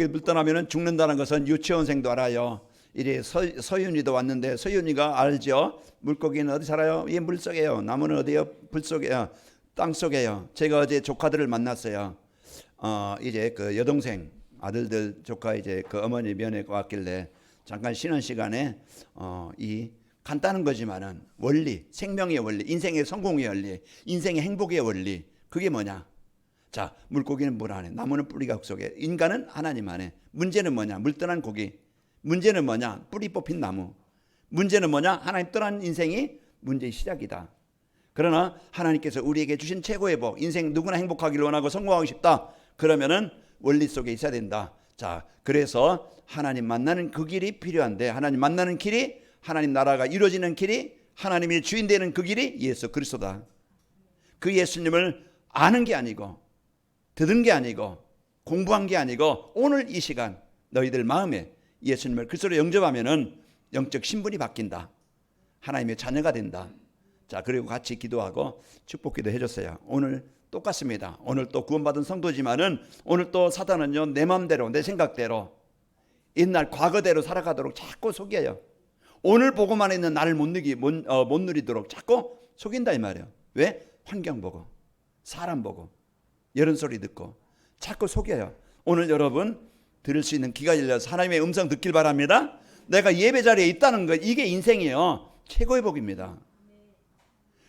물 떠나면 죽는다는 것은 유치원생도 알아요. 이제 서윤이도 왔는데 서윤이가 알죠. 물고기는 어디 살아요? 이 물속에요. 나무는 어디요? 불 속에요. 땅 속에요. 제가 어제 조카들을 만났어요. 이제 그 여동생 아들들 조카 이제 그 어머니 면회 왔길래 잠깐 쉬는 시간에 이 간단한 거지만은 원리, 생명의 원리, 인생의 성공의 원리, 인생의 행복의 원리, 그게 뭐냐? 자, 물고기는 물 안에, 나무는 뿌리가 속에, 인간은 하나님 안에. 문제는 뭐냐? 물 떠난 고기. 문제는 뭐냐? 뿌리 뽑힌 나무. 문제는 뭐냐? 하나님 떠난 인생이 문제의 시작이다. 그러나 하나님께서 우리에게 주신 최고의 복, 인생 누구나 행복하기를 원하고 성공하고 싶다. 그러면은 원리 속에 있어야 된다. 자, 그래서 하나님 만나는 그 길이 필요한데, 하나님 만나는 길이, 하나님 나라가 이루어지는 길이, 하나님이 주인 되는 그 길이 예수 그리스도다. 그 예수님을 아는 게 아니고 듣은 게 아니고 공부한 게 아니고 오늘 이 시간 너희들 마음에 예수님을 그리스도로 영접하면은 영적 신분이 바뀐다. 하나님의 자녀가 된다. 자, 그리고 같이 기도하고 축복기도 해줬어요. 오늘 똑같습니다. 오늘 또 구원받은 성도지만은 오늘 또 사단은요, 내 마음대로 내 생각대로 옛날 과거대로 살아가도록 자꾸 속여요. 오늘 보고만 있는 나를 못 누리도록 자꾸 속인다 이 말이에요. 왜? 환경 보고 사람 보고 이런 소리 듣고 자꾸 속여요. 오늘 여러분 들을 수 있는 귀가 열려서 하나님의 음성 듣길 바랍니다. 내가 예배 자리에 있다는 것, 이게 인생이에요. 최고의 복입니다.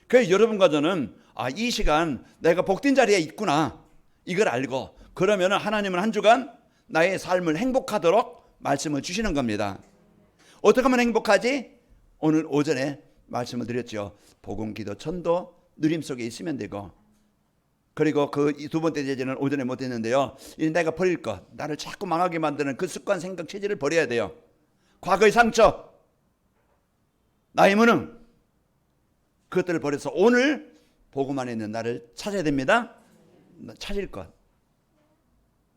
그래서 여러분과 저는 이 시간 내가 복된 자리에 있구나, 이걸 알고 그러면 하나님은 한 주간 나의 삶을 행복하도록 말씀을 주시는 겁니다. 어떻게 하면 행복하지? 오늘 오전에 말씀을 드렸죠. 복음, 기도, 전도, 누림 속에 있으면 되고, 그리고 그 두 번째 제재는 오전에 못했는데요. 이제 내가 버릴 것, 나를 자꾸 망하게 만드는 그 습관, 생각, 체질을 버려야 돼요. 과거의 상처, 나의 무능, 그것들을 버려서 오늘 복음 안에 있는 나를 찾아야 됩니다. 찾을 것,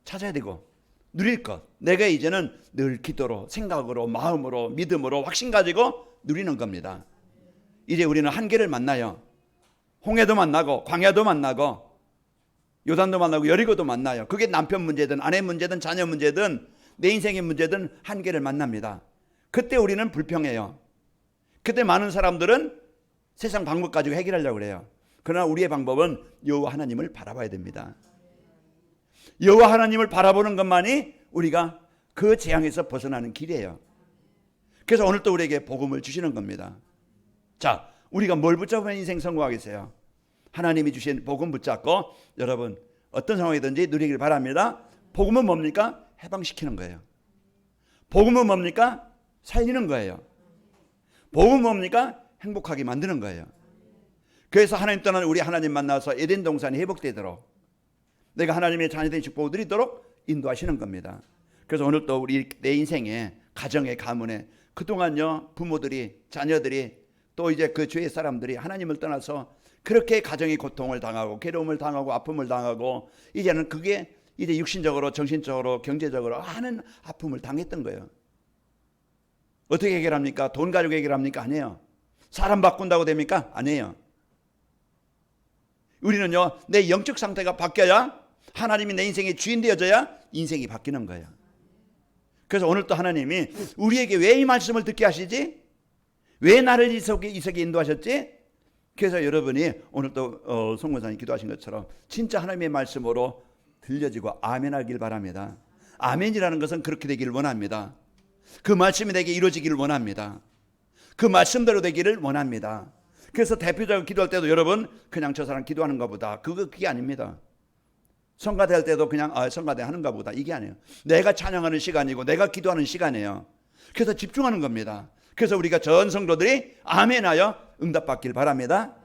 찾아야 되고 누릴 것, 내가 이제는 늘 기도로, 생각으로, 마음으로, 믿음으로 확신 가지고 누리는 겁니다. 이제 우리는 한계를 만나요. 홍해도 만나고 광야도 만나고 요단도 만나고 여리고도 만나요. 그게 남편 문제든 아내 문제든 자녀 문제든 내 인생의 문제든 한계를 만납니다. 그때 우리는 불평해요. 그때 많은 사람들은 세상 방법 가지고 해결하려고 그래요. 그러나 우리의 방법은 여호와 하나님을 바라봐야 됩니다. 여호와 하나님을 바라보는 것만이 우리가 그 재앙에서 벗어나는 길이에요. 그래서 오늘 또 우리에게 복음을 주시는 겁니다. 자, 우리가 뭘 붙잡으면 인생 성공하겠어요? 하나님이 주신 복음 붙잡고 여러분 어떤 상황이든지 누리길 바랍니다. 복음은 뭡니까? 해방시키는 거예요. 복음은 뭡니까? 살리는 거예요. 복음은 뭡니까? 행복하게 만드는 거예요. 그래서 하나님 떠난 우리 하나님 만나서 에덴 동산이 회복되도록, 내가 하나님의 자녀된 축복을 누리도록 인도하시는 겁니다. 그래서 오늘 또 우리 내 인생에, 가정에, 가문에 그동안요 부모들이, 자녀들이, 또 이제 그 주위의 사람들이 하나님을 떠나서 그렇게 가정의 고통을 당하고 괴로움을 당하고 아픔을 당하고, 이제는 그게 이제 육신적으로, 정신적으로, 경제적으로 많은 아픔을 당했던 거예요. 어떻게 해결합니까? 돈 가지고 해결합니까? 아니에요. 사람 바꾼다고 됩니까? 아니에요. 우리는요, 내 영적 상태가 바뀌어야, 하나님이 내 인생의 주인 되어져야 인생이 바뀌는 거예요. 그래서 오늘 또 하나님이 우리에게 왜 이 말씀을 듣게 하시지? 왜 나를 이 속에 인도하셨지? 그래서 여러분이 오늘 또 송권사님 기도하신 것처럼 진짜 하나님의 말씀으로 들려지고 아멘하길 바랍니다. 아멘이라는 것은 그렇게 되기를 원합니다. 그 말씀이 내게 이루어지기를 원합니다. 그 말씀대로 되기를 원합니다. 그래서 대표적으로 기도할 때도 여러분 그냥 저 사람 기도하는 것보다 그게 아닙니다. 성가대 할 때도 그냥 성가대 하는가 보다, 이게 아니에요. 내가 찬양하는 시간이고 내가 기도하는 시간이에요. 그래서 집중하는 겁니다. 그래서 우리가 전 성도들이 아멘하여 응답받길 바랍니다.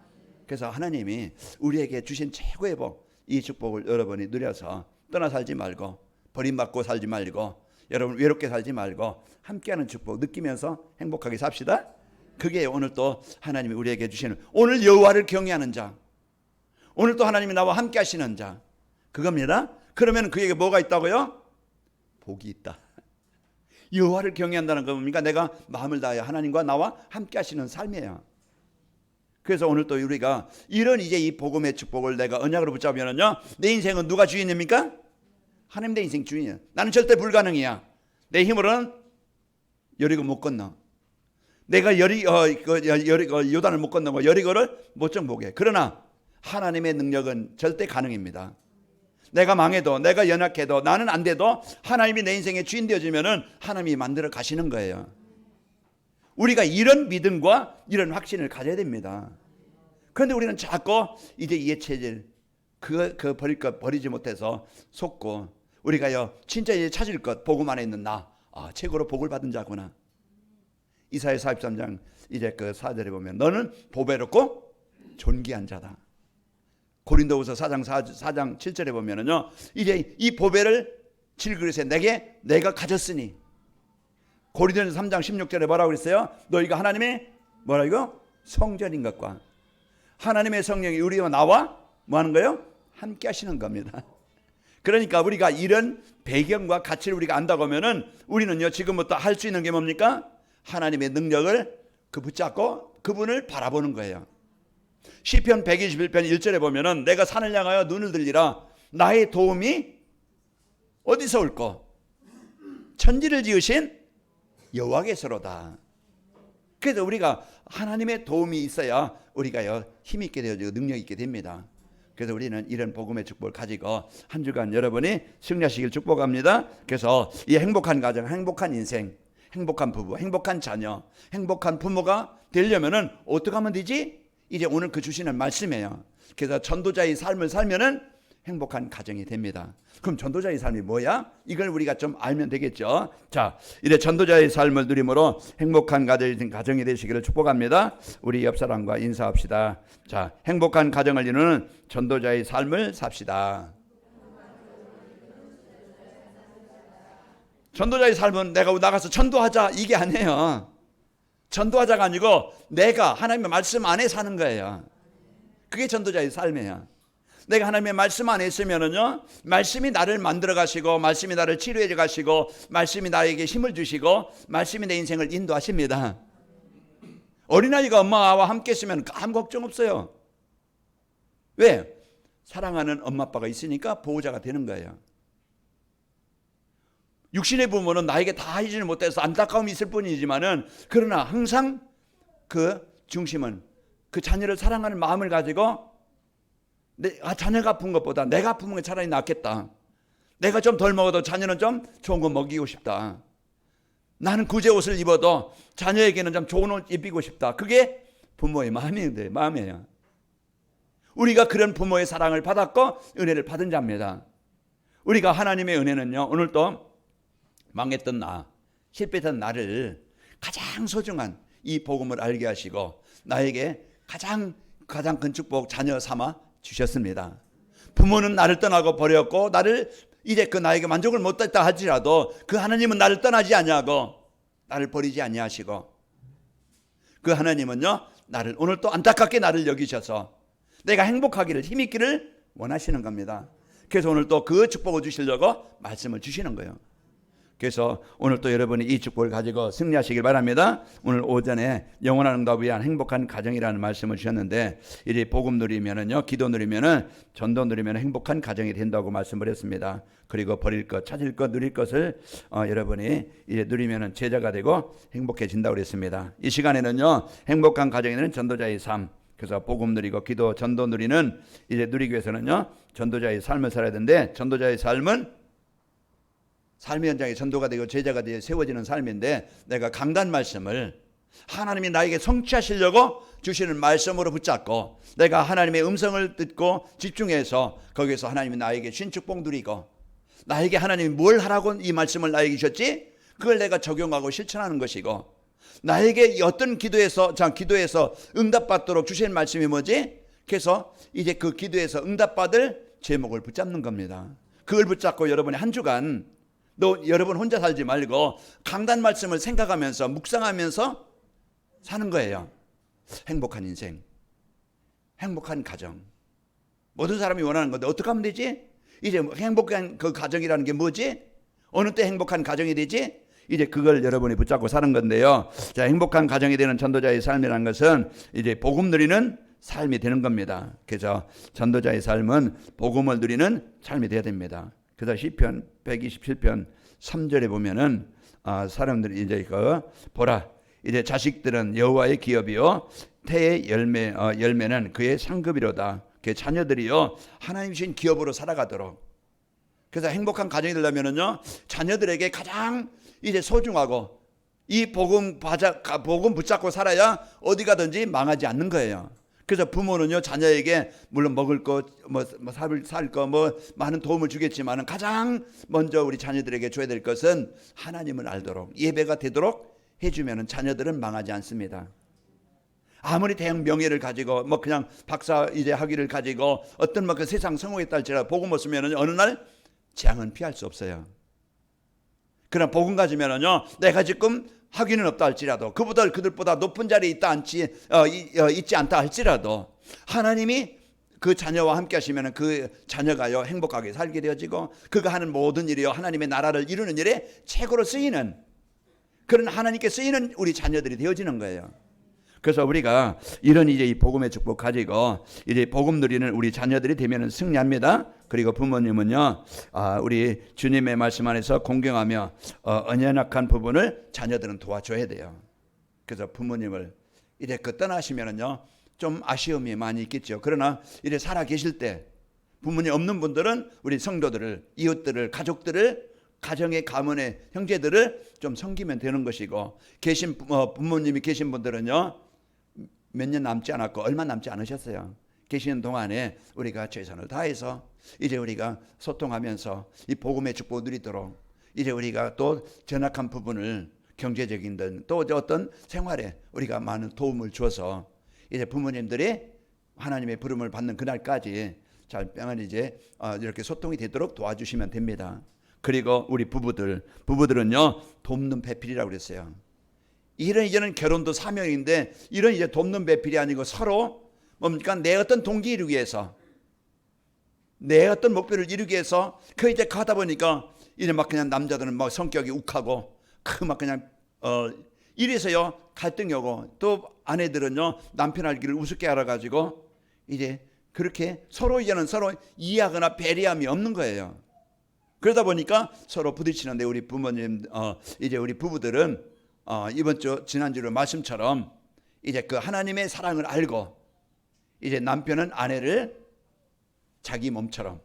그래서 하나님이 우리에게 주신 최고의 복, 이 축복을 여러분이 누려서 떠나 살지 말고, 버림받고 살지 말고, 여러분 외롭게 살지 말고 함께하는 축복 느끼면서 행복하게 삽시다. 그게 오늘 또 하나님이 우리에게 주시는, 오늘 여호와를 경외하는 자, 오늘 또 하나님이 나와 함께 하시는 자, 그겁니다. 그러면 그에게 뭐가 있다고요? 복이 있다. 여호와를 경외한다는 거 뭡니까? 내가 마음을 다하여 하나님과 나와 함께 하시는 삶이에요. 그래서 오늘 또 우리가 이런 이제 이 복음의 축복을 내가 언약으로 붙잡으면요, 내 인생은 누가 주인입니까? 하나님 내 인생 주인이야. 나는 절대 불가능이야. 내 힘으로는 여리고 못 건너. 내가 요단을 못 건너고 여리고를 못 정복해. 그러나 하나님의 능력은 절대 가능입니다. 내가 망해도, 내가 연약해도, 나는 안 돼도 하나님이 내 인생의 주인 되어지면은 하나님이 만들어 가시는 거예요. 우리가 이런 믿음과 이런 확신을 가져야 됩니다. 그런데 우리는 자꾸 이제 이해체질 버릴 것 버리지 못해서 속고, 우리가요 진짜 이제 찾을 것 복음 안에 있는 나, 최고로 복을 받은 자구나. 이사야 43장 이제 그 4절에 보면 너는 보배롭고 존귀한 자다. 고린도후서 4장 7절에 보면은요, 이제 이 보배를 질그릇에 내가 가졌으니. 고린도전서 3장 16절에 뭐라고 그랬어요? 너희가 하나님의 뭐라고? 성전인 것과 하나님의 성령이 우리와 나와 뭐 하는 거예요? 함께 하시는 겁니다. 그러니까 우리가 이런 배경과 가치를 우리가 안다고 하면은 우리는요 지금부터 할 수 있는 게 뭡니까? 하나님의 능력을 붙잡고 그분을 바라보는 거예요. 시편 121편 1절에 보면은 내가 산을 향하여 눈을 들리라. 나의 도움이 어디서 올꼬? 천지를 지으신 여호와께서로다. 그래서 우리가 하나님의 도움이 있어야 우리가요 힘 있게 되어지고 능력 있게 됩니다. 그래서 우리는 이런 복음의 축복을 가지고 한 주간 여러분이 승리하시길 축복합니다. 그래서 이 행복한 가정, 행복한 인생, 행복한 부부, 행복한 자녀, 행복한 부모가 되려면은 어떻게 하면 되지? 이제 오늘 그 주시는 말씀이에요. 그래서 전도자의 삶을 살면은 행복한 가정이 됩니다. 그럼 전도자의 삶이 뭐야? 이걸 우리가 좀 알면 되겠죠. 자, 이제 전도자의 삶을 누림으로 행복한 가정이 되시기를 축복합니다. 우리 옆 사람과 인사합시다. 자, 행복한 가정을 이루는 전도자의 삶을 삽시다. 전도자의 삶은 내가 나가서 전도하자 이게 아니에요. 전도하자가 아니고 내가 하나님의 말씀 안에 사는 거예요. 그게 전도자의 삶이에요. 내가 하나님의 말씀 안에 있으면은요, 말씀이 나를 만들어 가시고, 말씀이 나를 치료해 가시고, 말씀이 나에게 힘을 주시고, 말씀이 내 인생을 인도하십니다. 어린아이가 엄마와 함께 있으면 아무 걱정 없어요. 왜? 사랑하는 엄마 아빠가 있으니까 보호자가 되는 거예요. 육신의 부모는 나에게 다 해주지 못해서 안타까움이 있을 뿐이지만은, 그러나 항상 그 중심은 그 자녀를 사랑하는 마음을 가지고 자녀가 아픈 것보다 내가 아픈 게 차라리 낫겠다. 내가 좀 덜 먹어도 자녀는 좀 좋은 거 먹이고 싶다. 나는 구제 옷을 입어도 자녀에게는 좀 좋은 옷 입히고 싶다. 그게 부모의 마음이에요. 우리가 그런 부모의 사랑을 받았고 은혜를 받은 자입니다. 우리가 하나님의 은혜는요, 오늘도 망했던 나, 실패했던 나를 가장 소중한 이 복음을 알게 하시고 나에게 가장 큰 축복 자녀 삼아 주셨습니다. 부모는 나를 떠나고 버렸고 나를 이제 그 나에게 만족을 못했다 할지라도 그 하나님은 나를 떠나지 아니하고 나를 버리지 아니하시고 그 하나님은요 나를 오늘 또 안타깝게 나를 여기셔서 내가 행복하기를 힘있기를 원하시는 겁니다. 그래서 오늘 또 그 축복을 주시려고 말씀을 주시는 거예요. 그래서 오늘 또 여러분이 이 축복을 가지고 승리하시길 바랍니다. 오늘 오전에 영원한 응답을 위한 행복한 가정이라는 말씀을 주셨는데 이제 복음 누리면은요, 기도 누리면은, 전도 누리면 행복한 가정이 된다고 말씀을 했습니다. 그리고 버릴 것, 찾을 것, 누릴 것을 여러분이 이제 누리면은 제자가 되고 행복해진다고 그랬습니다. 이 시간에는요, 행복한 가정이 되는 전도자의 삶, 그래서 복음 누리고 기도, 전도 누리는 이제 누리기 위해서는요, 전도자의 삶을 살아야 되는데, 전도자의 삶은 삶의 현장에 전도가 되고 제자가 되어 세워지는 삶인데, 내가 강단 말씀을 하나님이 나에게 성취하시려고 주시는 말씀으로 붙잡고 내가 하나님의 음성을 듣고 집중해서 거기에서 하나님이 나에게 신 축복 누리고 나에게 하나님이 뭘 하라고 이 말씀을 나에게 주셨지? 그걸 내가 적용하고 실천하는 것이고, 나에게 어떤 기도에서 응답받도록 주신 말씀이 뭐지? 그래서 이제 그 기도에서 응답받을 제목을 붙잡는 겁니다. 그걸 붙잡고 여러분이 한 주간 여러분 혼자 살지 말고 강단 말씀을 생각하면서 묵상하면서 사는 거예요. 행복한 인생, 행복한 가정, 모든 사람이 원하는 건데 어떻게 하면 되지? 이제 행복한 그 가정이라는 게 뭐지? 어느 때 행복한 가정이 되지? 이제 그걸 여러분이 붙잡고 사는 건데요. 자, 행복한 가정이 되는 전도자의 삶이라는 것은 이제 복음 누리는 삶이 되는 겁니다. 그래서 전도자의 삶은 복음을 누리는 삶이 되어야 됩니다. 그래서 시편 127편 3절에 보면은 사람들이 이제 보라, 이제 자식들은 여호와의 기업이요 태의 열매는 그의 상급이로다. 그 자녀들이요 하나님 주신 기업으로 살아가도록. 그래서 행복한 가정이 되려면은요 자녀들에게 가장 이제 소중하고 이 복음 붙잡고 살아야 어디 가든지 망하지 않는 거예요. 그래서 부모는요 자녀에게 물론 먹을 것, 살 거, 많은 도움을 주겠지만은 가장 먼저 우리 자녀들에게 줘야 될 것은 하나님을 알도록 예배가 되도록 해주면은 자녀들은 망하지 않습니다. 아무리 대형 명예를 가지고 그냥 박사 이제 학위를 가지고 어떤 그 세상 성공했다 할지라도 복음 없으면은 어느 날 재앙은 피할 수 없어요. 그러나 복음 가지면은요 내가 지금 학위는 없다 할지라도 그들보다 높은 자리에 있지 않다 할지라도 하나님이 그 자녀와 함께 하시면 그 자녀가요 행복하게 살게 되어지고 그가 하는 모든 일이요 하나님의 나라를 이루는 일에 최고로 쓰이는 그런 하나님께 쓰이는 우리 자녀들이 되어지는 거예요. 그래서 우리가 이런 이제 이 복음의 축복 가지고 이제 복음 누리는 우리 자녀들이 되면은 승리합니다. 그리고 부모님은요, 우리 주님의 말씀 안에서 공경하며 언연약한 부분을 자녀들은 도와줘야 돼요. 그래서 부모님을 이제 떠나시면은요, 좀 아쉬움이 많이 있겠죠. 그러나 이제 살아 계실 때 부모님 없는 분들은 우리 성도들을, 이웃들을, 가족들을, 가정의 가문의 형제들을 좀 섬기면 되는 것이고 부모님이 계신 분들은요. 몇 년 남지 않았고 얼마 남지 않으셨어요. 계시는 동안에 우리가 최선을 다해서 이제 우리가 소통하면서 이 복음의 축복을 누리도록 이제 우리가 또 전악한 부분을 경제적인 등 또 어떤 생활에 우리가 많은 도움을 줘서 이제 부모님들이 하나님의 부름을 받는 그날까지 잘 이제 이렇게 소통이 되도록 도와주시면 됩니다. 그리고 우리 부부들은요 돕는 배필이라고 그랬어요. 이제는 결혼도 사명인데 이런 이제 돕는 배필이 아니고 서로 뭡니까 내 어떤 동기 이루기 위해서 내 어떤 목표를 이루기 위해서 이제 가다 보니까 이제 그냥 남자들은 성격이 욱하고 그냥 이래서요 갈등이 오고 또 아내들은요 남편 알기를 우습게 알아가지고 이제 그렇게 이제는 서로 이해하거나 배려함이 없는 거예요. 그러다 보니까 서로 부딪히는데 우리 부모님 이제 우리 부부들은 지난주로 말씀처럼 이제 그 하나님의 사랑을 알고 이제 남편은 아내를 자기 몸처럼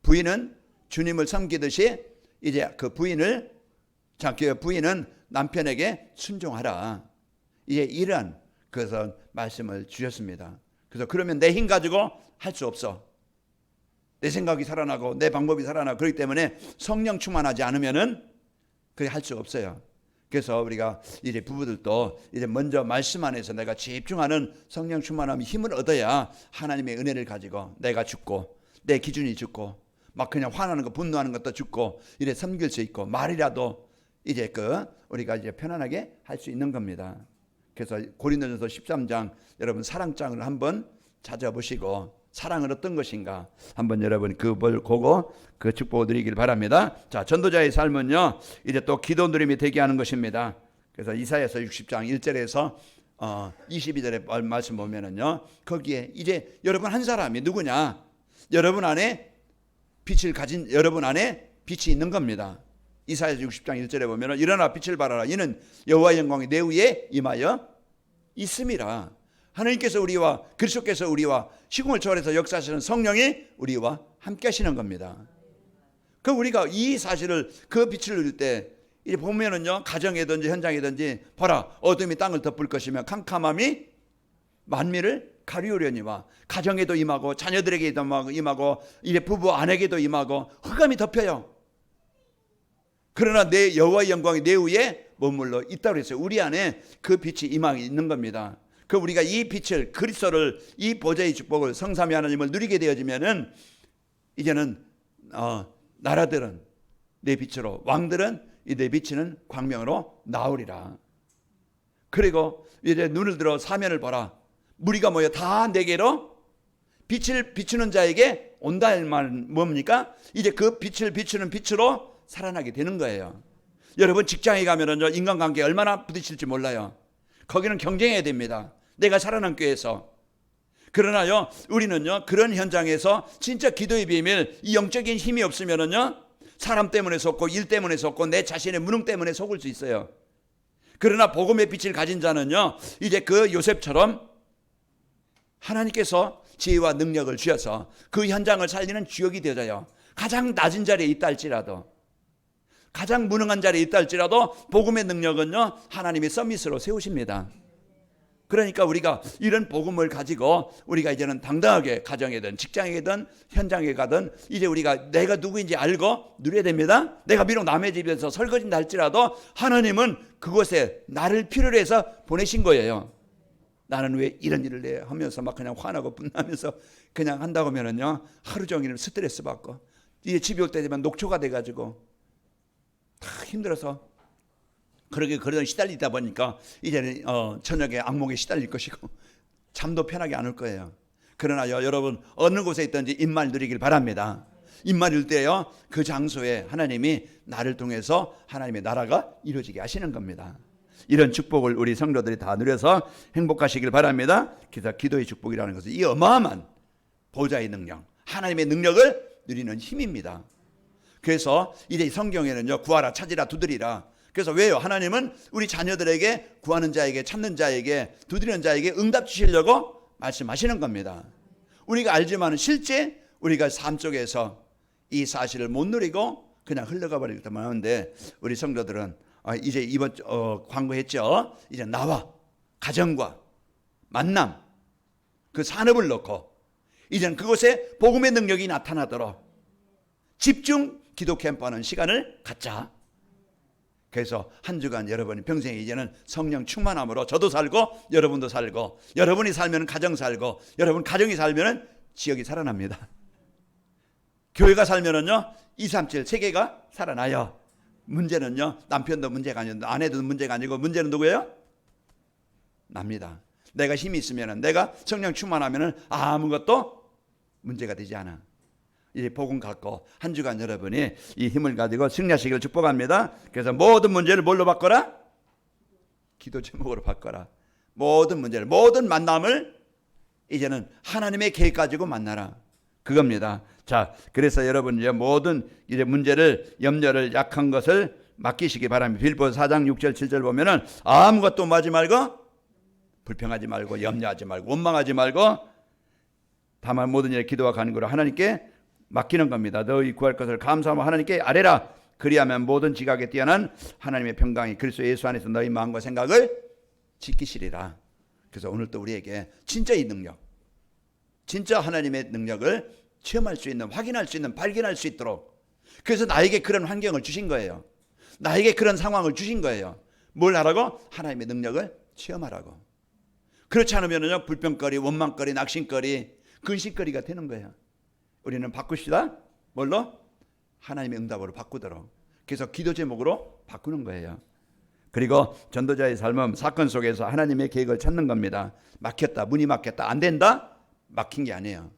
부인은 주님을 섬기듯이 이제 그 부인은 남편에게 순종하라. 이제 이런 그래서 말씀을 주셨습니다. 그래서 그러면 내 힘 가지고 할 수 없어. 내 생각이 살아나고 내 방법이 살아나고 그렇기 때문에 성령 충만하지 않으면은 그게 할 수 없어요. 그래서 우리가 이제 부부들도 이제 먼저 말씀 안에서 내가 집중하는 성령 충만함 힘을 얻어야 하나님의 은혜를 가지고 내가 죽고 내 기준이 죽고 그냥 화나는 거 분노하는 것도 죽고 이래 섬길 수 있고 말이라도 이제 우리가 이제 편안하게 할 수 있는 겁니다. 그래서 고린도전서 13장 여러분 사랑장을 한번 찾아보시고 사랑은 어떤 것인가 한번 여러분 그걸 보고 그 축복을 드리길 바랍니다. 자, 전도자의 삶은요 이제 또 기도 누림이 되게 하는 것입니다. 그래서 이사야서 60장 1절에서 22절의 말씀 보면은요 거기에 이제 여러분 한 사람이 누구냐 여러분 안에 여러분 안에 빛이 있는 겁니다. 이사야서 60장 1절에 보면은 일어나 빛을 발하라 이는 여호와의 영광이 내 위에 임하여 있음이라. 하나님께서 우리와 그리스도께서 우리와 시공을 초월해서 역사하시는 성령이 우리와 함께 하시는 겁니다. 그 우리가 이 사실을 그 빛을 누릴 때 이제 보면은요 가정이든지 현장이든지 보라 어둠이 땅을 덮을 것이며 캄캄함이 만민을 가리우려니와 가정에도 임하고 자녀들에게도 임하고 이제 부부 아내에게도 임하고 흑암이 덮여요. 그러나 내 여호와의 영광이 내 위에 머물러 있다고 했어요. 우리 안에 그 빛이 임하고 있는 겁니다. 그 우리가 이 빛을 그리스도를 이 보좌의 축복을 성삼위 하나님을 누리게 되어지면은 이제는 나라들은 내 빛으로 왕들은 내 비치는 광명으로 나오리라. 그리고 이제 눈을 들어 사면을 보라 무리가 모여 다 내게로 빛을 비추는 자에게 온다 할 말은 뭡니까? 이제 그 빛을 비추는 빛으로 살아나게 되는 거예요. 여러분 직장에 가면은요 인간관계 얼마나 부딪힐지 몰라요. 거기는 경쟁해야 됩니다. 내가 살아남기 위해서. 그러나요, 우리는요, 그런 현장에서 진짜 기도의 비밀, 이 영적인 힘이 없으면은요, 사람 때문에 속고, 일 때문에 속고, 내 자신의 무능 때문에 속을 수 있어요. 그러나 복음의 빛을 가진 자는요, 이제 그 요셉처럼 하나님께서 지혜와 능력을 주셔서 그 현장을 살리는 주역이 되어져요. 가장 낮은 자리에 있다 할지라도, 가장 무능한 자리에 있다 할지라도 복음의 능력은요, 하나님의 서밋으로 세우십니다. 그러니까 우리가 이런 복음을 가지고 우리가 이제는 당당하게 가정이든 직장이든 현장에 가든 이제 우리가 내가 누구인지 알고 누려야 됩니다. 내가 비록 남의 집에서 설거지인다 할지라도 하나님은 그곳에 나를 필요로 해서 보내신 거예요. 나는 왜 이런 일을 내 하면서 막 그냥 화나고 분나면서 그냥 한다고 하면은요, 하루 종일 스트레스 받고 이제 집에 올 때 되면 녹초가 돼가지고 다 힘들어서 그러던 시달리다 보니까 이제는 저녁에 악몽에 시달릴 것이고 잠도 편하게 안 올 거예요. 그러나 여러분 어느 곳에 있든지 입만 누리길 바랍니다. 입만 일 때요, 그 장소에 하나님이 나를 통해서 하나님의 나라가 이루어지게 하시는 겁니다. 이런 축복을 우리 성도들이 다 누려서 행복하시길 바랍니다. 그래서 기도의 축복이라는 것은 이 어마어마한 보좌의 능력, 하나님의 능력을 누리는 힘입니다. 그래서 이제 성경에는요, 구하라, 찾으라, 두드리라. 그래서 왜요? 하나님은 우리 자녀들에게, 구하는 자에게, 찾는 자에게, 두드리는 자에게 응답 주시려고 말씀하시는 겁니다. 우리가 알지만 실제 우리가 삶 속에서 이 사실을 못 누리고 그냥 흘러가 버릴 때만 하는데, 우리 성도들은 이제 이번 광고했죠. 이제 나와 가정과 만남, 그 산업을 놓고 이제는 그곳에 복음의 능력이 나타나도록 집중 기도 캠프하는 시간을 갖자. 그래서 한 주간 여러분이 평생에 이제는 성령 충만함으로 저도 살고 여러분도 살고, 여러분이 살면 가정 살고, 여러분 가정이 살면 지역이 살아납니다. 교회가 살면은요, 237 세계가 살아나요. 문제는요, 남편도 문제가 아니고 아내도 문제가 아니고 문제는 누구예요? 납니다. 내가 힘이 있으면은, 내가 성령 충만하면은 아무것도 문제가 되지 않아. 이제 복음 갖고 한 주간 여러분이 이 힘을 가지고 승리하시기를 축복합니다. 그래서 모든 문제를 뭘로 바꿔라? 기도 제목으로 바꿔라. 모든 문제를, 모든 만남을 이제는 하나님의 계획 가지고 만나라. 그겁니다. 자, 그래서 여러분 이제 모든 이제 문제를, 염려를, 약한 것을 맡기시기 바랍니다. 빌보서 4장 6절 7절 보면은 아무것도 하지 말고, 불평하지 말고, 염려하지 말고, 원망하지 말고, 다만 모든 일에 기도와 간구로 하나님께 맡기는 겁니다. 너희 구할 것을 감사하며 하나님께 아뢰라. 그리하면 모든 지각에 뛰어난 하나님의 평강이 그리스도 예수 안에서 너희 마음과 생각을 지키시리라. 그래서 오늘도 우리에게 진짜 이 능력, 진짜 하나님의 능력을 체험할 수 있는, 확인할 수 있는, 발견할 수 있도록, 그래서 나에게 그런 환경을 주신 거예요. 나에게 그런 상황을 주신 거예요. 뭘 하라고? 하나님의 능력을 체험하라고. 그렇지 않으면요, 불평거리, 원망거리, 낙심거리, 근심거리가 되는 거예요. 우리는 바꿉시다. 뭘로? 하나님의 응답으로 바꾸도록. 그래서 기도 제목으로 바꾸는 거예요. 그리고 전도자의 삶은 사건 속에서 하나님의 계획을 찾는 겁니다. 막혔다, 문이 막혔다, 안 된다, 막힌 게 아니에요.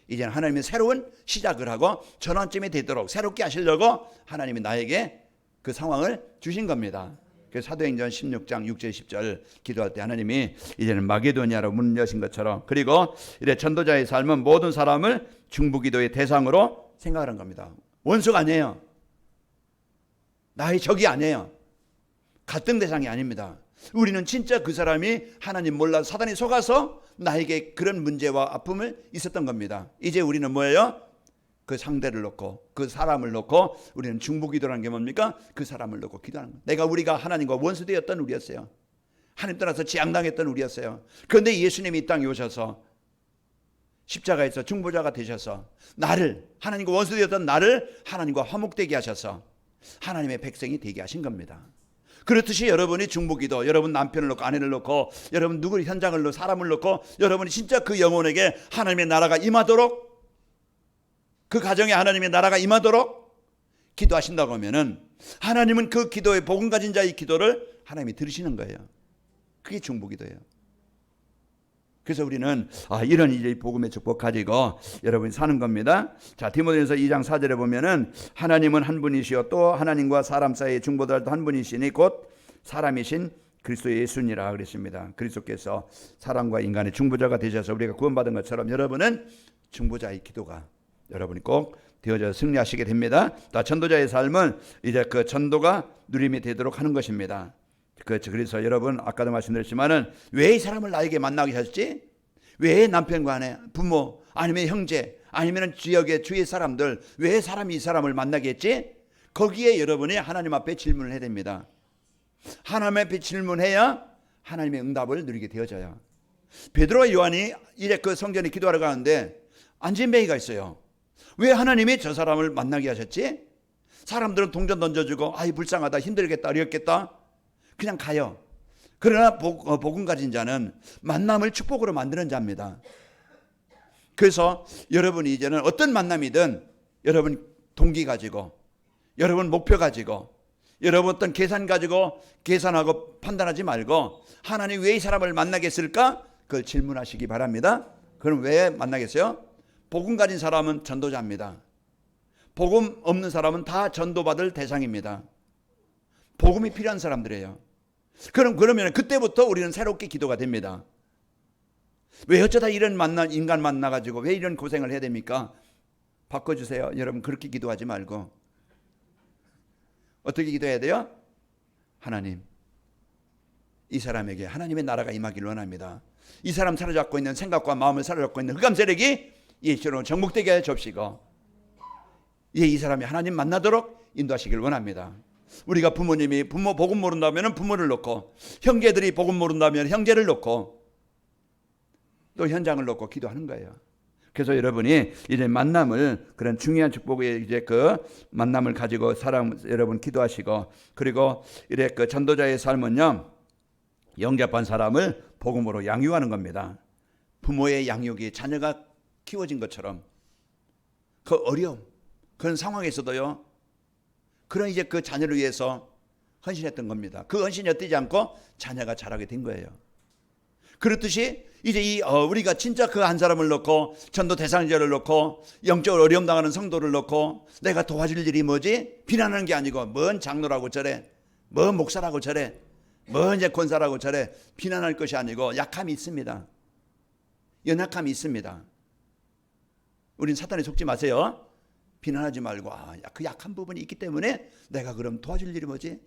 이제는 하나님의 새로운 시작을 하고 전환점이 되도록 새롭게 하시려고 하나님이 나에게 그 상황을 주신 겁니다. 그래서 사도행전 16장 6절 10절 기도할 때 하나님이 이제는 마게도니아로 문 여신 것처럼, 그리고 이래 전도자의 삶은 모든 사람을 중보기도의 대상으로 생각하는 겁니다. 원수가 아니에요. 나의 적이 아니에요. 갈등 대상이 아닙니다. 우리는 진짜 그 사람이 하나님 몰라 사단이 속아서 나에게 그런 문제와 아픔을 있었던 겁니다. 이제 우리는 뭐예요? 그 상대를 놓고, 그 사람을 놓고, 우리는 중보기도라는 게 뭡니까? 그 사람을 놓고 기도하는 거예요. 우리가 하나님과 원수되었던 우리였어요. 하나님 떠나서 지향당했던 우리였어요. 그런데 예수님이 이 땅에 오셔서 십자가에서 중보자가 되셔서 나를, 하나님과 원수되었던 나를 하나님과 화목되게 하셔서 하나님의 백성이 되게 하신 겁니다. 그렇듯이 여러분이 중보기도, 여러분 남편을 놓고, 아내를 놓고, 여러분 누구 현장을 놓고, 사람을 놓고, 여러분이 진짜 그 영혼에게 하나님의 나라가 임하도록, 그 가정에 하나님의 나라가 임하도록 기도하신다고 하면은 하나님은 그 기도에, 복음 가진 자의 기도를 하나님이 들으시는 거예요. 그게 중보기도예요. 그래서 우리는 이런 이제 복음의 축복 가지고 여러분이 사는 겁니다. 자, 디모데전서 2장 4절에 보면은 하나님은 한 분이시요 또 하나님과 사람 사이의 중보자도 한 분이시니 곧 사람이신 그리스도 예수니라 그랬습니다. 그리스도께서 사람과 인간의 중보자가 되셔서 우리가 구원받은 것처럼 여러분은 중보자의 기도가 여러분이 꼭 되어져 승리하시게 됩니다. 전도자의 삶은 이제 그 전도가 누림이 되도록 하는 것입니다. 그래서 여러분 아까도 말씀드렸지만은 왜 이 사람을 나에게 만나게 하셨지? 왜 남편과 아내, 부모, 아니면 형제, 아니면 지역의 주위 사람들, 왜 사람이 이 사람을 만나게 했지? 거기에 여러분이 하나님 앞에 질문을 해야 됩니다. 하나님 앞에 질문해야 하나님의 응답을 누리게 되어져요. 베드로와 요한이 이제 그 성전에 기도하러 가는데 안진뱅이가 있어요. 왜 하나님이 저 사람을 만나게 하셨지? 사람들은 동전 던져주고 아이 불쌍하다, 힘들겠다, 어렵겠다 그냥 가요. 그러나 복음 가진 자는 만남을 축복으로 만드는 자입니다. 그래서 여러분이 이제는 어떤 만남이든 여러분 동기 가지고, 여러분 목표 가지고, 여러분 어떤 계산 가지고 계산하고 판단하지 말고 하나님 왜 이 사람을 만나겠을까? 그걸 질문하시기 바랍니다. 그럼 왜 만나겠어요? 복음 가진 사람은 전도자입니다. 복음 없는 사람은 다 전도받을 대상입니다. 복음이 필요한 사람들이에요. 그러면 그때부터 우리는 새롭게 기도가 됩니다. 왜 어쩌다 이런 인간 만나가지고 왜 이런 고생을 해야 됩니까? 바꿔주세요. 여러분 그렇게 기도하지 말고 어떻게 기도해야 돼요? 하나님, 이 사람에게 하나님의 나라가 임하기를 원합니다. 이 사람 사로잡고 있는 생각과 마음을 사로잡고 있는 흑암 세력이 예수로 정복되게 해 줍시고 이 사람이 하나님 만나도록 인도하시길 원합니다. 우리가 부모님이 복음 모른다면 부모를 놓고, 형제들이 복음 모른다면 형제를 놓고, 또 현장을 놓고 기도하는 거예요. 그래서 여러분이 이제 만남을, 그런 중요한 축복의 이제 그 만남을 가지고 여러분 기도하시고, 그리고 이래 그 전도자의 삶은요, 영접한 사람을 복음으로 양육하는 겁니다. 부모의 양육이 자녀가 키워진 것처럼 그 어려움, 그런 상황에서도요, 그런 이제 그 자녀를 위해서 헌신했던 겁니다. 그 헌신이 헛되지 않고 자녀가 자라게 된 거예요. 그렇듯이 이제 우리가 진짜 그 한 사람을 놓고, 전도 대상자를 놓고, 영적으로 어려움 당하는 성도를 놓고 내가 도와줄 일이 뭐지? 비난하는 게 아니고, 뭔 장로라고 저래, 뭔 목사라고 저래, 뭔 이제 권사라고 저래 비난할 것이 아니고, 약함이 있습니다. 연약함이 있습니다. 우린 사탄에 속지 마세요. 비난하지 말고, 그 약한 부분이 있기 때문에 내가 그럼 도와줄 일이 뭐지?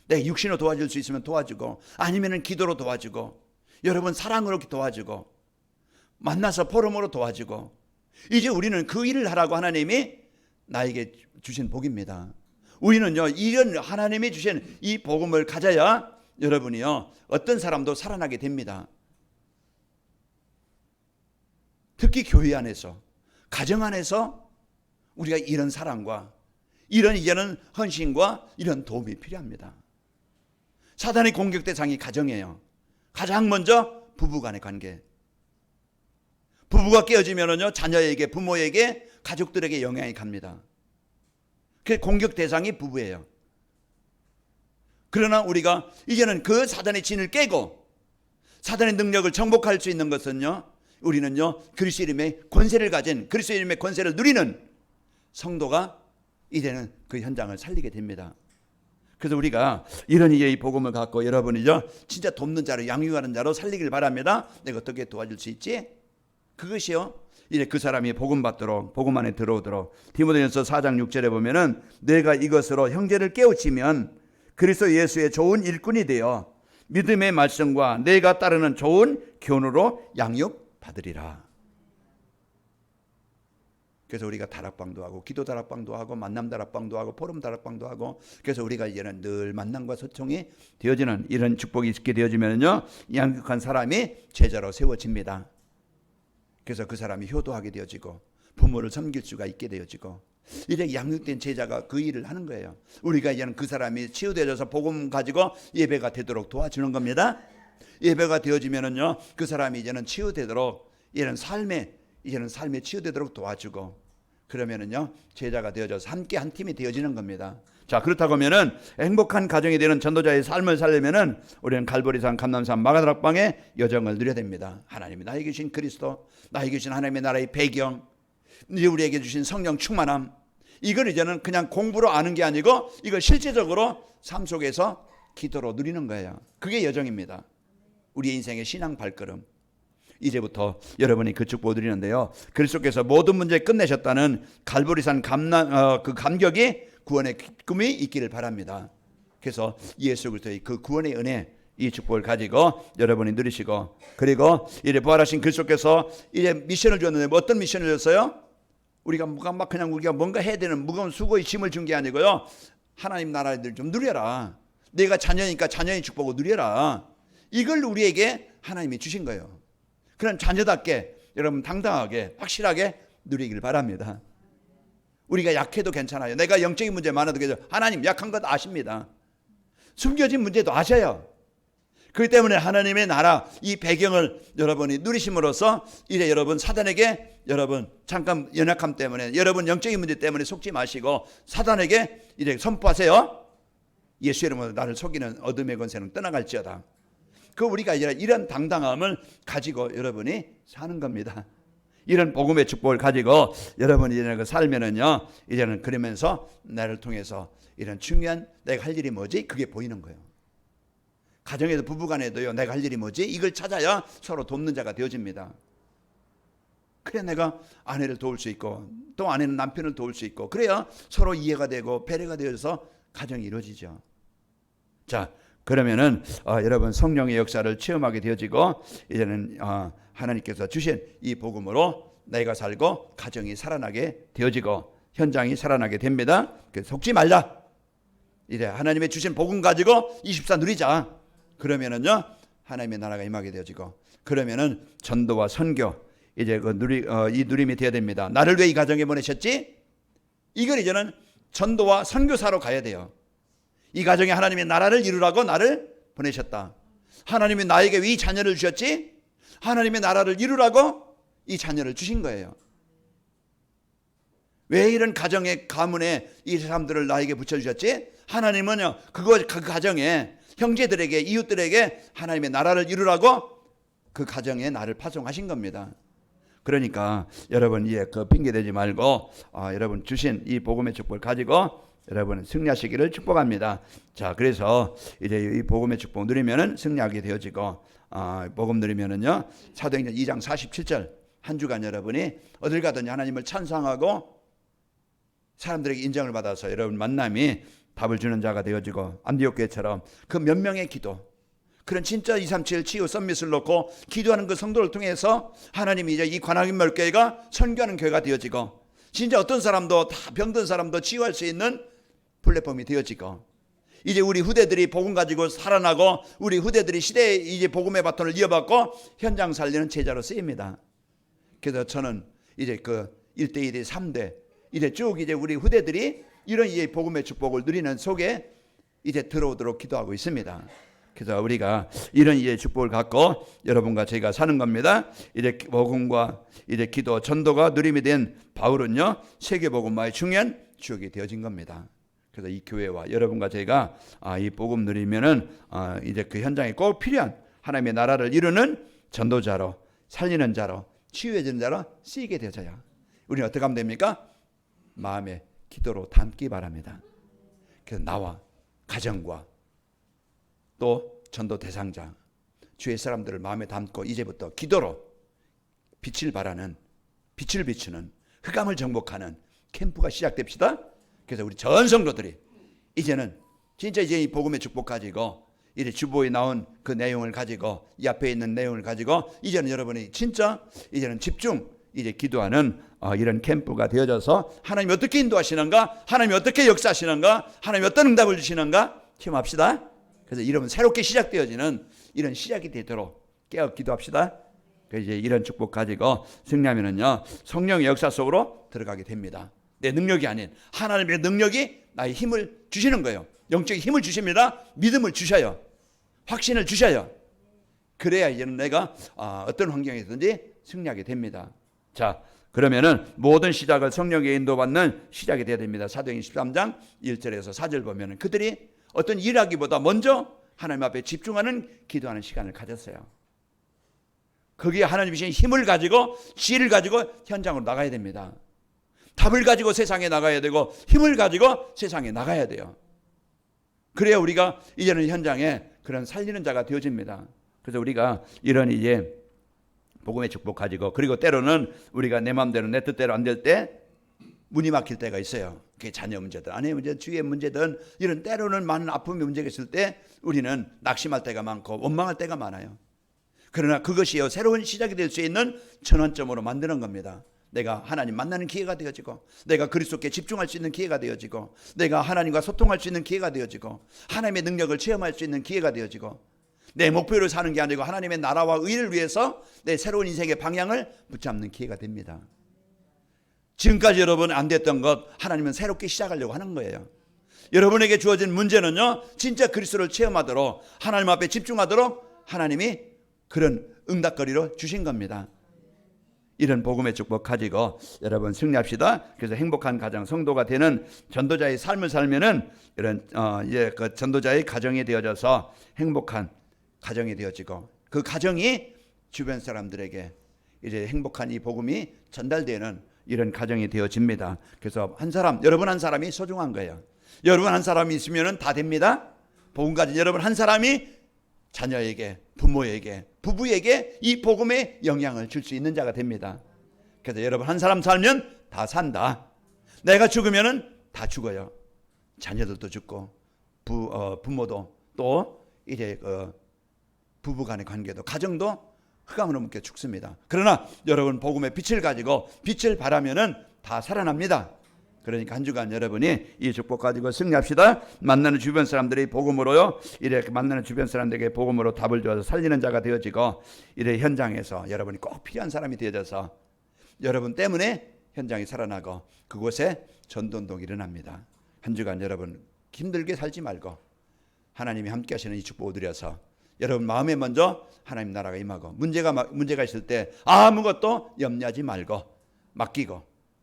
내가 육신으로 도와줄 수 있으면 도와주고, 아니면은 기도로 도와주고, 여러분 사랑으로 도와주고, 만나서 포럼으로 도와주고, 이제 우리는 그 일을 하라고 하나님이 나에게 주신 복입니다. 우리는요, 이런 하나님이 주신 이 복음을 가져야 여러분이요, 어떤 사람도 살아나게 됩니다. 특히 교회 안에서, 가정 안에서 우리가 이런 사랑과 이런 이제는 헌신과 이런 도움이 필요합니다. 사단의 공격 대상이 가정이에요. 가장 먼저 부부간의 관계. 부부가 깨어지면은요, 자녀에게, 부모에게, 가족들에게 영향이 갑니다. 그 공격 대상이 부부예요. 그러나 우리가 이제는 그 사단의 진을 깨고 사단의 능력을 정복할 수 있는 것은요, 우리는요, 그리스도 이름의 권세를 가진, 그리스도 이름의 권세를 누리는 성도가 이제는 그 현장을 살리게 됩니다. 그래서 우리가 이런 이 복음을 갖고 여러분이죠, 진짜 돕는 자로, 양육하는 자로 살리길 바랍니다. 내가 어떻게 도와줄 수 있지? 그것이요, 이제 그 사람이 복음 받도록, 복음 안에 들어오도록. 디모데전서 4장 6절에 보면은 내가 이것으로 형제를 깨우치면 그리스도 예수의 좋은 일꾼이 되어 믿음의 말씀과 내가 따르는 좋은 교훈으로 양육받으리라. 그래서 우리가 다락방도 하고, 기도 다락방도 하고, 만남 다락방도 하고, 포럼 다락방도 하고, 그래서 우리가 이제는 늘 만남과 소통이 되어지는 이런 축복이 있게 되어지면요, 양육한 사람이 제자로 세워집니다. 그래서 그 사람이 효도하게 되어지고, 부모를 섬길 수가 있게 되어지고, 이제 양육된 제자가 그 일을 하는 거예요. 우리가 이제는 그 사람이 치유되어져서 복음 가지고 예배가 되도록 도와주는 겁니다. 예배가 되어지면은요, 그 사람이 이제는 치유되도록, 이런 삶에 치유되도록 도와주고, 그러면은요, 제자가 되어져서 함께 한 팀이 되어지는 겁니다. 자, 그렇다고 하면은 행복한 가정이 되는 전도자의 삶을 살려면은 우리는 갈보리산, 감람산, 마가다락방의 여정을 누려야 됩니다. 하나님이 나에게 주신 그리스도, 나에게 주신 하나님의 나라의 배경, 이제 우리에게 주신 성령 충만함, 이걸 이제는 그냥 공부로 아는 게 아니고 이걸 실제적으로 삶 속에서 기도로 누리는 거예요. 그게 여정입니다. 우리 인생의 신앙 발걸음. 이제부터 여러분이 그 축복을 누리는데요, 그리스도께서 모든 문제 끝내셨다는 갈보리산 그 감격이 구원의 기쁨이 있기를 바랍니다. 그래서 예수 그리스도의 그 구원의 은혜, 이 축복을 가지고 여러분이 누리시고, 그리고 이제 부활하신 그리스도께서 이제 미션을 주었는데 뭐 어떤 미션을 줬어요? 우리가 그냥 우리가 뭔가 해야 되는 무거운 수고의 짐을 준 게 아니고요, 하나님 나라를 좀 누려라. 내가 자녀니까 자녀의 축복을 누려라. 이걸 우리에게 하나님이 주신 거예요. 그런 자녀답게 여러분 당당하게 확실하게 누리길 바랍니다. 우리가 약해도 괜찮아요. 내가 영적인 문제 많아도 괜찮아요. 하나님 약한 것 아십니다. 숨겨진 문제도 아셔요. 그렇기 때문에 하나님의 나라 이 배경을 여러분이 누리심으로써 이제 여러분 사단에게 여러분 잠깐 연약함 때문에 여러분 영적인 문제 때문에 속지 마시고 사단에게 이제 선포하세요. 예수 이름으로 나를 속이는 어둠의 권세는 떠나갈지어다. 그 우리가 이런 당당함을 가지고 여러분이 사는 겁니다. 이런 복음의 축복을 가지고 여러분이 이제 살면은요, 이제는 그러면서 나를 통해서 이런 중요한 내가 할 일이 뭐지? 그게 보이는 거예요. 가정에도 부부간에도요, 내가 할 일이 뭐지? 이걸 찾아야 서로 돕는 자가 되어집니다. 그래야 내가 아내를 도울 수 있고 또 아내는 남편을 도울 수 있고, 그래야 서로 이해가 되고 배려가 되어서 가정이 이루어지죠. 자, 그러면은 여러분 성령의 역사를 체험하게 되어지고, 이제는 하나님께서 주신 이 복음으로 내가 살고 가정이 살아나게 되어지고 현장이 살아나게 됩니다. 속지 말라. 이제 하나님의 주신 복음 가지고 24 누리자. 그러면은요, 하나님의 나라가 임하게 되어지고, 그러면은 전도와 선교, 이제 이 누림이 되어야 됩니다. 나를 왜 이 가정에 보내셨지? 이걸 이제는 전도와 선교사로 가야 돼요. 이 가정에 하나님의 나라를 이루라고 나를 보내셨다. 하나님이 나에게 왜 이 자녀를 주셨지? 하나님의 나라를 이루라고 이 자녀를 주신 거예요. 왜 이런 가정의 가문에 이 사람들을 나에게 붙여주셨지? 하나님은요, 그 가정에 형제들에게 이웃들에게 하나님의 나라를 이루라고 그 가정에 나를 파송하신 겁니다. 그러니까 여러분 이제 그 핑계 대지 말고 여러분 주신 이 복음의 축복을 가지고 여러분 승리하시기를 축복합니다. 자, 그래서 이제 이 복음의 축복 누리면은 승리하게 되어지고, 복음 누리면은요, 사도행전 2장 47절 한 주간 여러분이 어딜 가든지 하나님을 찬송하고 사람들에게 인정을 받아서 여러분 만남이 답을 주는 자가 되어지고, 안디옥 교회처럼 그 몇 명의 기도, 그런 진짜 237 치유 썸밋을 놓고 기도하는 그 성도를 통해서 하나님이 이제 이 관악인마을 교회가 선교하는 교회가 되어지고, 진짜 어떤 사람도 다 병든 사람도 치유할 수 있는 플랫폼이 되어지고, 이제 우리 후대들이 복음 가지고 살아나고 우리 후대들이 시대의 이제 복음의 바톤을 이어받고 현장 살리는 제자로 쓰입니다. 그래서 저는 이제 그 1대 2대 3대 이제 쭉 이제 우리 후대들이 이런 이 복음의 축복을 누리는 속에 이제 들어오도록 기도하고 있습니다. 그래서 우리가 이런 이제 축복을 갖고 여러분과 저희가 사는 겁니다. 이제 복음과 이제 기도, 전도가 누림이 된 바울은요, 세계 복음화의 중요한 주역이 되어진 겁니다. 그래서 이 교회와 여러분과 저희가 이 복음 누리면은 이제 그 현장에 꼭 필요한 하나님의 나라를 이루는 전도자로, 살리는 자로, 치유해주는 자로 쓰이게 되어져요. 우리는 어떻게 하면 됩니까? 마음의 기도로 담기 바랍니다. 그래서 나와 가정과 또 전도 대상자, 주의 사람들을 마음에 담고 이제부터 기도로 빛을 발하는, 빛을 비추는, 흑암을 정복하는 캠프가 시작됩시다. 그래서 우리 전 성도들이 이제는 진짜 이제 이 복음의 축복 가지고 이제 주보에 나온 그 내용을 가지고 이 앞에 있는 내용을 가지고 이제는 여러분이 진짜 이제는 집중 이제 기도하는 이런 캠프가 되어져서 하나님이 어떻게 인도하시는가, 하나님이 어떻게 역사하시는가, 하나님이 어떤 응답을 주시는가 체험합시다. 그래서 이러면 새롭게 시작되어지는 이런 시작이 되도록 깨어 기도합시다. 그래서 이제 이런 축복 가지고 승리하면은요, 성령의 역사 속으로 들어가게 됩니다. 내 능력이 아닌 하나님의 능력이 나의 힘을 주시는 거예요. 영적인 힘을 주십니다. 믿음을 주셔요. 확신을 주셔요. 그래야 이제는 내가 어떤 환경에서든지 승리하게 됩니다. 자, 그러면은 모든 시작을 성령의 인도받는 시작이 되어야 됩니다. 사도행전 13장 1절에서 4절 보면은 그들이 어떤 일하기보다 먼저 하나님 앞에 집중하는 기도하는 시간을 가졌어요. 거기에 하나님 주신 힘을 가지고 지혜를 가지고 현장으로 나가야 됩니다. 답을 가지고 세상에 나가야 되고 힘을 가지고 세상에 나가야 돼요. 그래야 우리가 이제는 현장에 그런 살리는 자가 되어집니다. 그래서 우리가 이런 이제 복음의 축복 가지고, 그리고 때로는 우리가 내 마음대로 내 뜻대로 안 될 때 문이 막힐 때가 있어요. 그게 자녀 문제든 아내 문제든 주위의 문제든 이런 때로는 많은 아픔의 문제가 있을 때 우리는 낙심할 때가 많고 원망할 때가 많아요. 그러나 그것이요 새로운 시작이 될 수 있는 전환점으로 만드는 겁니다. 내가 하나님 만나는 기회가 되어지고, 내가 그리스도께 집중할 수 있는 기회가 되어지고, 내가 하나님과 소통할 수 있는 기회가 되어지고, 하나님의 능력을 체험할 수 있는 기회가 되어지고, 내 목표를 사는 게 아니고 하나님의 나라와 의를 위해서 내 새로운 인생의 방향을 붙잡는 기회가 됩니다. 지금까지 여러분 안 됐던 것 하나님은 새롭게 시작하려고 하는 거예요. 여러분에게 주어진 문제는요, 진짜 그리스도를 체험하도록 하나님 앞에 집중하도록 하나님이 그런 응답거리로 주신 겁니다. 이런 복음의 축복 가지고 여러분 승리합시다. 그래서 행복한 가정, 성도가 되는 전도자의 삶을 살면은 이런 이제 그 전도자의 가정이 되어져서 행복한 가정이 되어지고, 그 가정이 주변 사람들에게 이제 행복한 이 복음이 전달되는 이런 가정이 되어집니다. 그래서 한 사람, 여러분 한 사람이 소중한 거예요. 여러분 한 사람이 있으면은 다 됩니다. 복음 가진 여러분 한 사람이 자녀에게, 부모에게, 부부에게 이 복음의 영향을 줄 수 있는 자가 됩니다. 그래서 여러분 한 사람 살면 다 산다. 내가 죽으면은 다 죽어요. 자녀들도 죽고 부모도 또 이제 부부간의 관계도 가정도 흑암으로 묶여 죽습니다. 그러나 여러분 복음의 빛을 가지고 빛을 발하면은 다 살아납니다. 그러니까 한 주간 여러분이 이 축복 가지고 승리합시다. 만나는 주변 사람들이 복음으로요, 이렇게 만나는 주변 사람들에게 복음으로 답을 주어서 살리는 자가 되어지고, 이래 현장에서 여러분이 꼭 필요한 사람이 되어져서 여러분 때문에 현장이 살아나고 그곳에 전도운동이 일어납니다. 한 주간 여러분 힘들게 살지 말고 하나님이 함께 하시는 이 축복을 드려서 여러분 마음에 먼저 하나님 나라가 임하고, 문제가 있을 때 아무것도 염려하지 말고 맡기고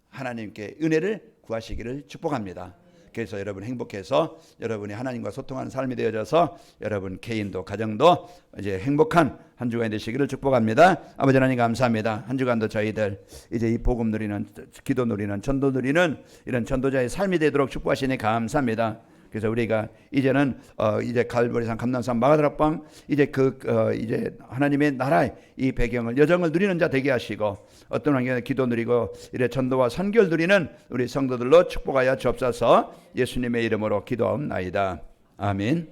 하나님께 은혜를 구하시기를 축복합니다. 그래서 여러분 행복해서 여러분이 하나님과 소통하는 삶이 되어져서 여러분 개인도 가정도 이제 행복한 한 주간이 되시기를 축복합니다. 아버지 하나님 감사합니다. 한 주간도 저희들 이제 이 복음 누리는, 기도 누리는, 전도 누리는 이런 전도자의 삶이 되도록 축복하시니 감사합니다. 그래서 우리가 이제는 이제 갈보리산, 감남산, 마가다락방 이제 이제 하나님의 나라의 이 배경을, 여정을 누리는 자 되게 하시고, 어떤 환경에 기도 누리고 이래 전도와 선교를 누리는 우리 성도들로 축복하여 주옵소서. 예수님의 이름으로 기도하옵나이다. 아멘.